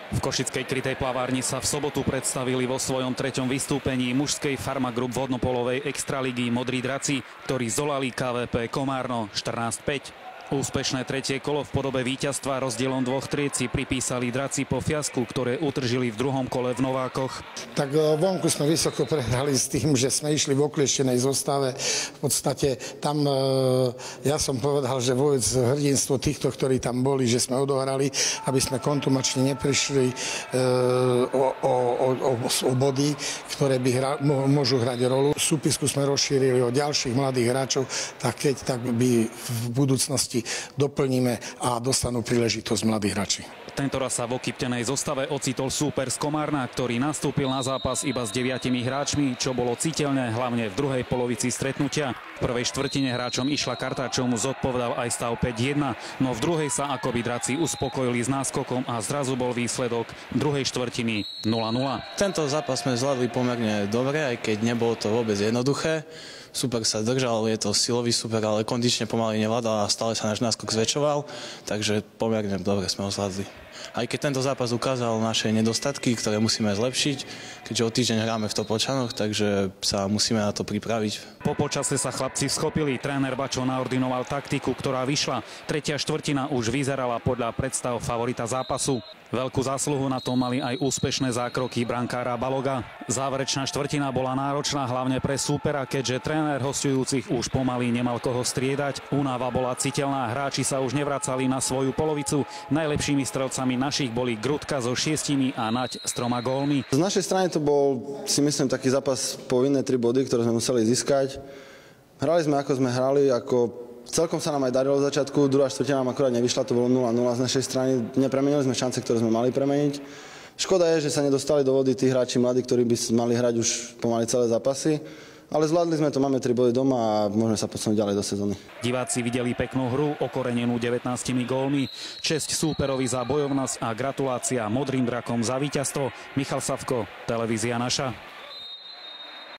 V košickej krytej plavárni sa v sobotu predstavili vo svojom 3. vystúpení mužskej Pharma Group vodnopolovej extraligy Modrí draci, ktorí zdolali KVP Komárno 14-5. Úspešné tretie kolo v podobe víťazstva rozdielom 2 tried si pripísali draci po fiasku, ktoré utržili v druhom kole v Novákoch. Tak vonku sme vysoko prehrali s tým, že sme išli v oklieštenej zostave. V podstate tam, ja som povedal, že vôbec hrdinstvo týchto, ktorí tam boli, že sme odohrali, aby sme kontumačne neprišli o body, ktoré by môžu hrať rolu. Súpisku sme rozšírili o ďalších mladých hráčov, tak by v budúcnosti doplníme a dostanú príležitosť mladí hráči. Tentoraz sa v okýptenej zostave ocitol súper z Komárna, ktorý nastúpil na zápas iba s 9 hráčmi, čo bolo citeľné hlavne v druhej polovici stretnutia. V prvej štvrtine hráčom išla karta, čo mu zodpovedal aj stav 5-1, no v druhej sa akoby draci uspokojili s náskokom a zrazu bol výsledok druhej štvrtiny 0-0. Tento zápas sme zvládli pomerne dobre, aj keď nebolo to vôbec jednoduché. Super sa držal, je to silový super, ale kondične pomaly nevládal a stále sa náš náskok zväčšoval, takže pomerne dobre sme ho zvládli. Aj keď tento zápas ukázal naše nedostatky, ktoré musíme zlepšiť, keďže o týždeň hráme v Topolčanoch, takže sa musíme na to pripraviť. Po počase sa chlapci schopili, tréner Bačo naordinoval taktiku, ktorá vyšla. Tretia štvrtina už vyzerala podľa predstav favorita zápasu. Veľkú zásluhu na tom mali aj úspešné zákroky brankára Baloga. Záverečná štvrtina bola náročná hlavne pre súpera, keďže tréner hosťujúcich už pomaly nemal koho striedať. Únava bola citeľná, hráči sa už nevracali na svoju polovicu. Najlepšími strelcami našich boli Grudka so 6 a Naď s 3 gólmi. Z našej strany to bol, si myslím, taký zápas povinné 3 body, ktoré sme museli získať. Hrali sme ako sme hrali, celkom sa nám aj darilo v začiatku, druhá štvrtina nám akurát nevyšla, to bolo 0-0 z našej strany. Nepremenili sme šance, ktoré sme mali premeniť. Škoda je, že sa nedostali do vody tí hráči mladí, ktorí by mali hrať už pomaly celé zápasy. Ale zvládli sme to, máme 3 body doma a môžeme sa posunúť ďalej do sezóny. Diváci videli peknú hru, okorenenú 19 gólmi. Česť súperovi za bojovnosť a gratulácia Modrým drakom za víťazstvo. Michal Savko, Televízia Naša.